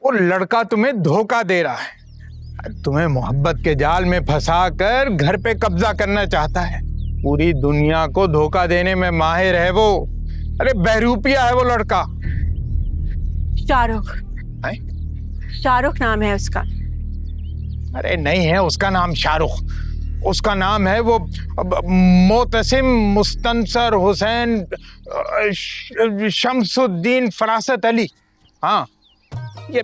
वो लड़का तुम्हें धोखा दे रहा है, तुम्हें मोहब्बत के जाल में फंसा कर घर पे कब्जा करना चाहता है। पूरी दुनिया को धोखा देने में माहिर है वो। अरे बहरूपिया है वो लड़का। शाहरुख। शाहरुख नाम है उसका। अरे नहीं है उसका नाम शाहरुख, उसका नाम है वो मोतसिम मुस्तनसर हुसैन शमसुद्दीन फरासत अली। हाँ, ये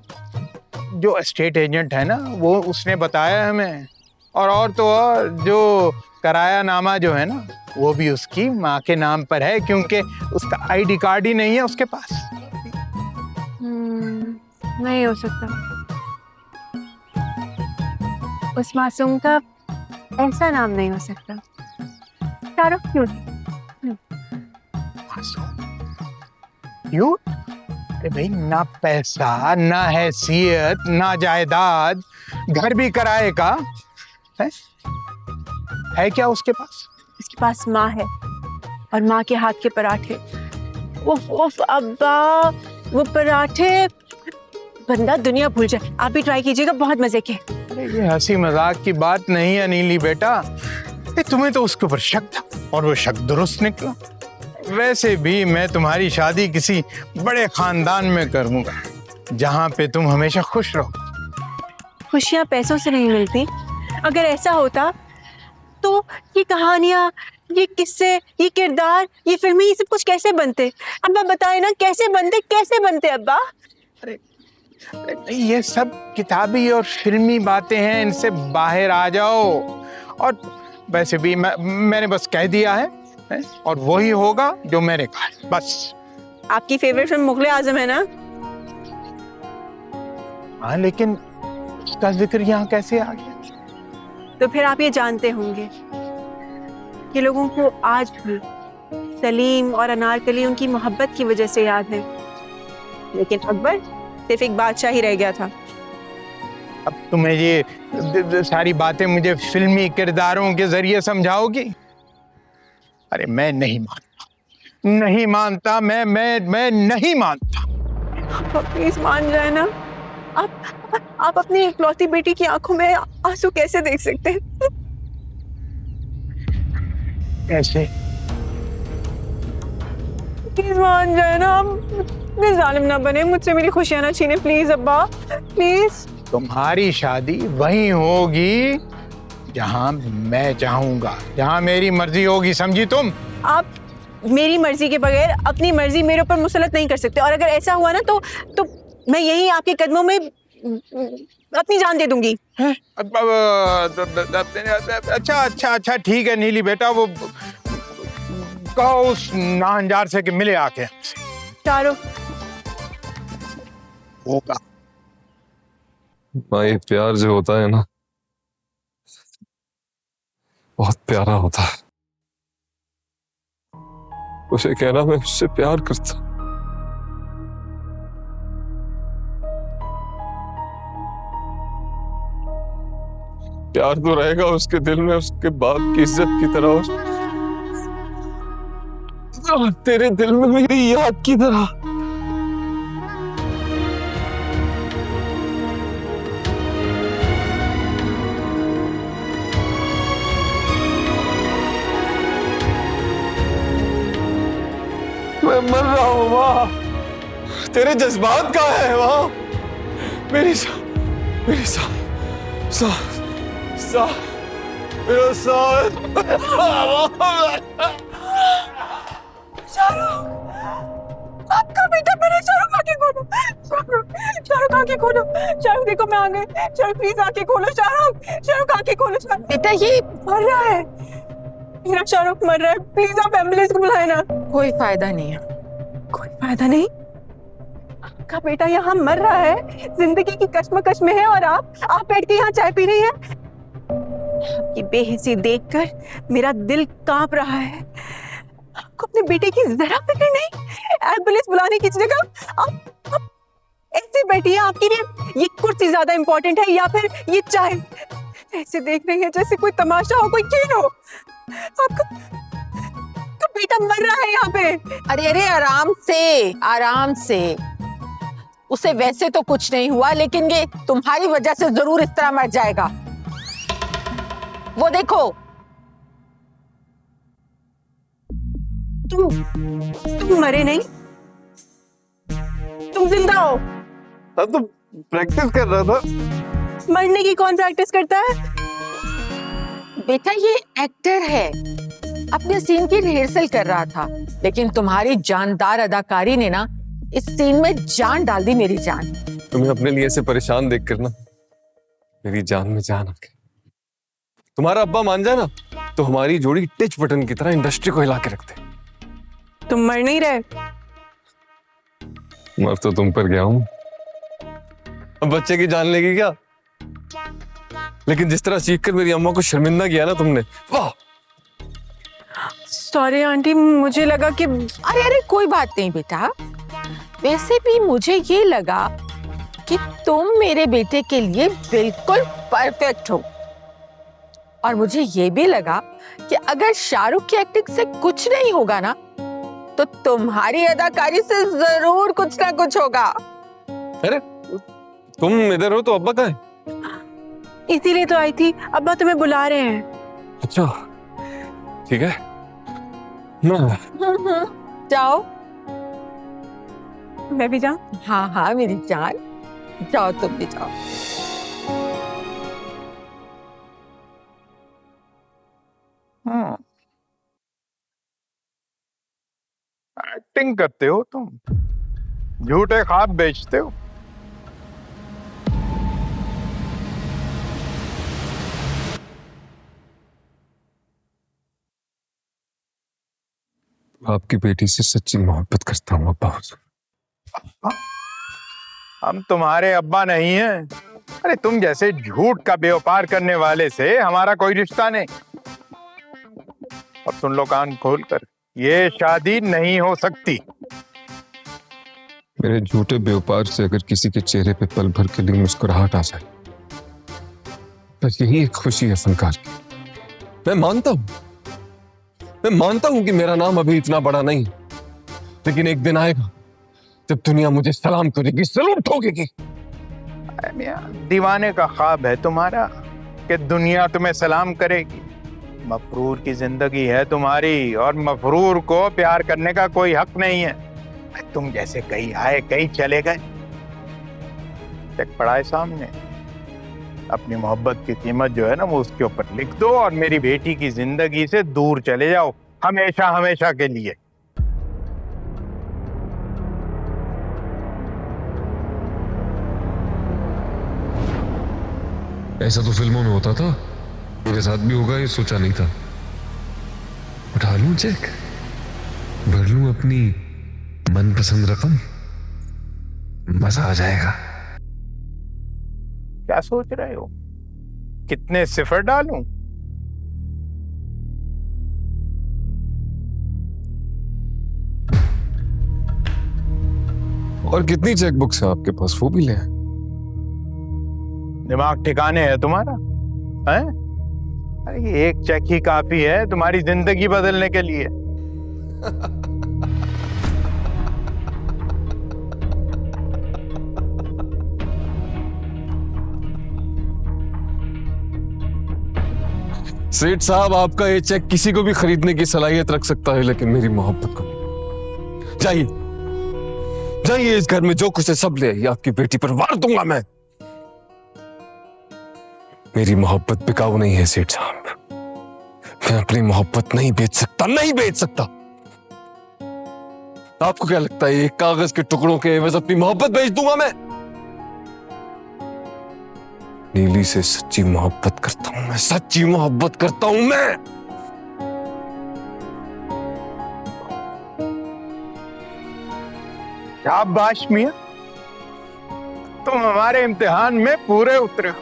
जो एस्टेट एजेंट है ना, वो उसने बताया हमें। और तो और जो कराया नामा जो है ना, वो भी उसकी माँ के नाम पर है, क्योंकि उसका आईडी कार्ड ही नहीं है उसके पास। नहीं हो सकता। उस मासूम का ऐसा नाम नहीं हो सकता। शाहरुख क्यों? क्यों? अरे भाई, ना पैसा, ना हैसियत, ना जायदाद, घर भी किराए का है क्या उसके पास? उसके पास माँ है, और माँ के हाथ के पराठे। उफ उफ अब्बा, वो पराठे बंदा दुनिया भूल जाए। आप भी ट्राई कीजिएगा, बहुत मजे के। अरे ये हंसी मजाक की बात नहीं है नीली बेटा। तुम्हें तो उसके ऊपर शक था, और वो शक दुरुस्त निकला। वैसे भी मैं तुम्हारी शादी किसी बड़े खानदान में करूंगा, जहाँ पे तुम हमेशा खुश रहो। खुशियाँ पैसों से नहीं मिलती। अगर ऐसा होता तो ये कहानियाँ, ये किस्से, ये किरदार, ये फिल्में, ये सब कुछ कैसे बनते? अब्बा बताए ना, कैसे बनते अब्बा? अरे ये सब किताबी और फिल्मी बातें हैं, इनसे बाहर आ जाओ। और वैसे भी मैंने बस कह दिया है, और वही होगा जो मैंने कहा है, बस। आपकी फेवरेट फिल्म मुगले आजम है ना? हाँ, लेकिन उसका जिक्र यहाँ कैसे आ गया? तो फिर आप ये जानते होंगे कि लोगों को आज भी सलीम और अनारकली उनकी मोहब्बत की वजह से याद है, लेकिन अकबर सिर्फ एक बादशाह ही रह गया था। अब तुम्हें ये सारी बातें मुझे फिल्मी किरदारों के जरिए समझाओगी? अरे मैं नहीं मानता, मैं नहीं मानता। प्लीज मान जाए ना। आप अपनी इकलौती बेटी की आंखों में आंसू कैसे देख सकते हैं? कैसे? प्लीज मान जाए ना। आप जालिम ना बने, मुझसे मेरी खुशियां ना छीने। प्लीज अब्बा, प्लीज। तुम्हारी शादी वहीं होगी जहां मैं चाहूंगा, जहां मेरी मर्जी होगी, समझी तुम? आप मेरी मर्जी के बगैर अपनी मर्जी मेरे ऊपर मुसलत नहीं कर सकते, और अगर ऐसा हुआ ना तो मैं यहीं आपके कदमों में अपनी जान दे दूंगी। अच्छा ठीक है नीली बेटा, वो कहो उस नाहंजार से कि मिले आके। शाहरुख होगा। माँ, ये प्यार जो होता है ना, बहुत प्यारा होता है। उसे कहना मैं उससे प्यार करता। प्यार तो रहेगा उसके दिल में, उसके बाप की इज्जत की तरह, और तेरे दिल में मेरी याद की तरह। मैं मर रहा हूं माँ, तेरे जज्बात कहाँ है माँ? मेरा शाहरुख, आपका बेटा मेरे। शाहरुख आंखें खोलो, शाहरुख आंखें खोलो। शाहरुख देखो मैं आ गई। शाहरुख प्लीज आंखें खोलो। शाहरुख आंखें खोलो। बेटा ये मर रहा है मेरा शाहरुख, मर रहा है। प्लीज आप एम्बुलेंस को बुलाए ना। कोई फायदा नहीं है। कोई फायदा नहीं? आपका बेटा यहाँ मर रहा है, जिंदगी की कश्मकश में है, और आप बैठ के यहाँ चाय पी रही हैं। आपकी बेहिस्सी देखकर मेरा दिल कांप रहा है। आपको अपने बेटे की जरा फिक्र नहीं? एम्बुलेंस बुलाने की जगह आप ऐसे बैठी हैं। आपके लिए ये कुर्सी ज्यादा इंपॉर्टेंट है या फिर ये चाय? ऐसे देख रही है जैसे कोई तमाशा हो, कोई खेल हो। आपका बेटा मर रहा है यहाँ पे। अरे आराम से उसे वैसे तो कुछ नहीं हुआ, लेकिन ये तुम्हारी वजह से जरूर इस तरह मर जाएगा। वो देखो। तुम मरे नहीं, तुम जिंदा हो। अब तो प्रैक्टिस कर रहा था। मरने की कौन प्रैक्टिस करता है? बेटा ये एक्टर है, अपने सीन की रिहर्सल कर रहा था, लेकिन तुम्हारी जानदार अदाकारी ने ना इस सीन में जान डाल दी, मेरी जान। तुम्हें अपने लिए से परेशान देखकर ना मेरी जान में जान आ गई। तुम्हारा अब्बा मान जाए ना तो हमारी जोड़ी टिच बटन की तरह इंडस्ट्री को हिला के रखते। तुम मर नहीं रहे। मर तो तुम पर गया हूं, अब बच्चे की जान लेगी क्या? लेकिन जिस तरह चीख कर मेरी अम्मा को शर्मिंदा किया ना तुमने, वाह। सॉरी आंटी, मुझे लगा कि अरे अरे कोई बात नहीं बेटा, वैसे भी मुझे ये लगा कि तुम मेरे बेटे के लिए बिल्कुल परफेक्ट हो, और मुझे ये भी लगा कि अगर शाहरुख की एक्टिंग से कुछ नहीं होगा ना तो तुम्हारी अदाकारी से जरूर कुछ ना कुछ होगा। अरे तुम इधर हो तो अब्बा कहाँ है? इसीलिए तो आई थी, अब्बा तुम्हें बुला रहे हैं। अच्छा ठीक है, मैं जाओ। मैं भी जाऊं? हाँ हाँ मेरी जान, जाओ तुम भी जाओ। एक्टिंग करते हो तुम, झूठे ख्वाब बेचते हो। आपकी बेटी से सच्ची मोहब्बत करता हूँ अब्बा। हम तुम्हारे अब्बा नहीं हैं। अरे तुम जैसे झूठ का व्यापार करने वाले से हमारा कोई रिश्ता नहीं। और सुन लो कान खोलकर, ये शादी नहीं हो सकती। मेरे झूठे व्यापार से अगर किसी के चेहरे पे पल भर के लिए मुस्कुराहट आ जाए, बस यही एक खुशी है फनकार की। मैं मानता हूं कि मेरा नाम अभी इतना बड़ा नहीं, लेकिन एक दिन आएगा जब दुनिया मुझे सलाम करेगी, सलूट ठोकेगी। दीवाने का ख्वाब है तुम्हारा कि दुनिया तुम्हें सलाम करेगी। मफरूर की जिंदगी है तुम्हारी, और मफरूर को प्यार करने का कोई हक नहीं है। तुम जैसे कहीं आए कहीं चले गए। चेक पड़ा है सामने, अपनी मोहब्बत की कीमत जो है ना वो उसके ऊपर लिख दो, और मेरी बेटी की जिंदगी से दूर चले जाओ, हमेशा हमेशा के लिए। ऐसा तो फिल्मों में होता था, मेरे साथ भी होगा ये सोचा नहीं था। उठा लूं चेक, भर लूं अपनी मनपसंद रकम, मजा आ जाएगा। क्या सोच रहे हो? कितने सिफर डालूं? और कितनी चेकबुक्स हैं आपके पास, वो भी ले। दिमाग ठिकाने है तुम्हारा? हैं? अरे ये एक चेक ही काफी है तुम्हारी जिंदगी बदलने के लिए। सेठ साहब, आपका ये चेक किसी को भी खरीदने की सलाहियत रख सकता है, लेकिन मेरी मोहब्बत को नहीं। जाइए जाइए, इस घर में जो कुछ है सब ले आइए, आपकी बेटी पर वार दूंगा मैं। मेरी मोहब्बत बिकाऊ नहीं है सेठ साहब, मैं अपनी मोहब्बत नहीं बेच सकता, नहीं बेच सकता। आपको क्या लगता है एक कागज के टुकड़ों के एवज अपनी मोहब्बत बेच दूंगा मैं? नीली से सच्ची मोहब्बत करता हूं मैं, सच्ची मोहब्बत करता हूं मैं। शाबाश मियां, तुम हमारे इम्तिहान में पूरे उतरे हो।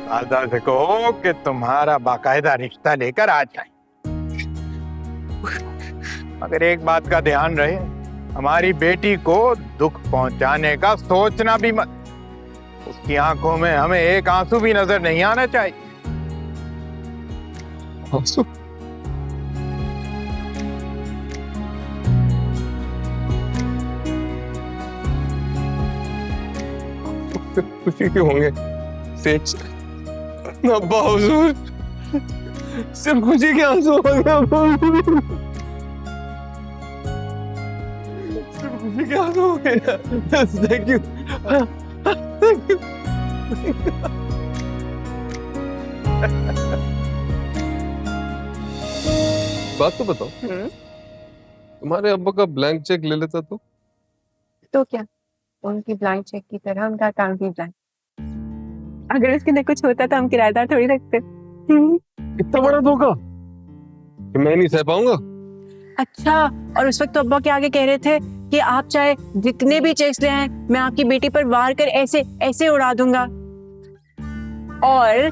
दादा से कहो कि तुम्हारा बाकायदा रिश्ता लेकर आ जाए। मगर एक बात का ध्यान रहे, हमारी बेटी को दुख पहुंचाने का सोचना भी मत। उसकी आंखों में हमें एक आंसू भी नजर नहीं आना चाहिए। आंसू? सिर्फ खुशी के होंगे सेठ। अब्बा हुजूर, सिर्फ खुशी के आंसू होंगे अब्बा हुजूर। सिर्फ खुशी के आंसू होंगे। Thank you, thank you. बात तो बताओ, तुम्हारे अब्बा का ब्लैंक चेक ले लेता तो क्या उनकी ब्लैंक चेक की तरह उनका अकाउंट भी ब्लैंक। अगर उसके अंदर कुछ होता तो हम किराएदार थोड़ी रखते। इतना बड़ा धोखा कि मैं नहीं सह पाऊंगा। अच्छा, और उस वक्त तो अब्बा के आगे कह रहे थे कि आप चाहे जितने भी चेक्स ले आए मैं आपकी बेटी पर वार कर ऐसे ऐसे उड़ा दूंगा। और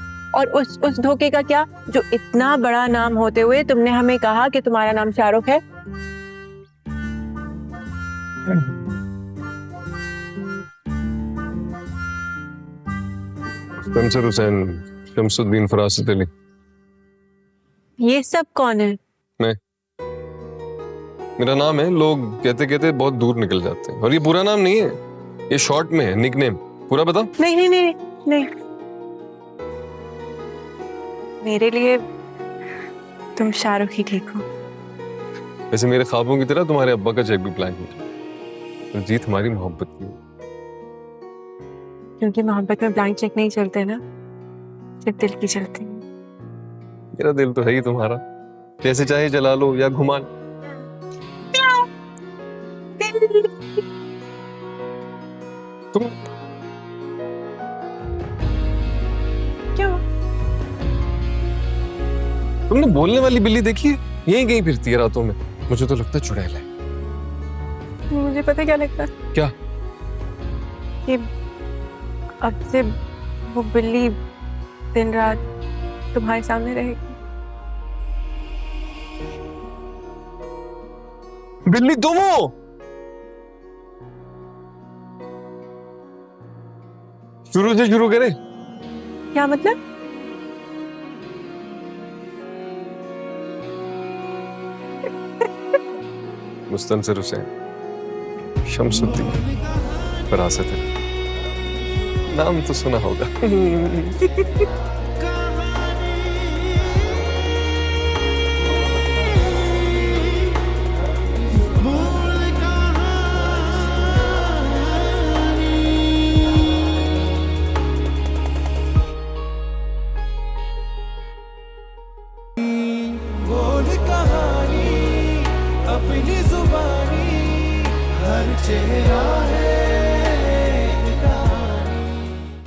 उस धोखे का क्या, जो इतना बड़ा नाम होते हुए तुमने हमें कहा कि तुम्हारा नाम शाहरुख है। शमसुर हुसैन, शमसुद्दीन फरासत अली। ये सब कौन है? मैं, मेरा नाम है। लोग कहते कहते बहुत दूर निकल जाते हैं, और ये पूरा नाम नहीं है, ये शॉर्ट में है, निकनेम। पूरा बताओ। नहीं नहीं नहीं नहीं, मेरे लिए तुम शाहरुख ही ठीक हो। वैसे मेरे ख्वाबों की तरह तुम्हारे अब्बा का चेक भी ब्लैंक हो जाए, तो जीत हमारी मोहब्बत की है। क्योंकि मोहब्बत में ब्लैंक चेक नहीं चलते ना, सिर्फ दिल की चलती है। मेरा दिल तो है ही तुम्हारा, जैसे चाहे जला लो या घुमा लो। तुम क्यों? तुमने बोलने वाली बिल्ली देखी है? यहीं कहीं फिरती है रातों में। मुझे तो लगता है चुड़ैल है। मुझे पता क्या लगता है? क्या? कि अब से वो बिल्ली दिन रात तुम्हारे सामने रहेगी। बिल्ली तुम हो? शुरू से शुरू करें? क्या मतलब? मुस्तनसिर हुसैन, शमसुद्दीन फरासत अली, नाम तो सुना होगा। बोल कहानी अपनी जुबानी, हर चेहरा है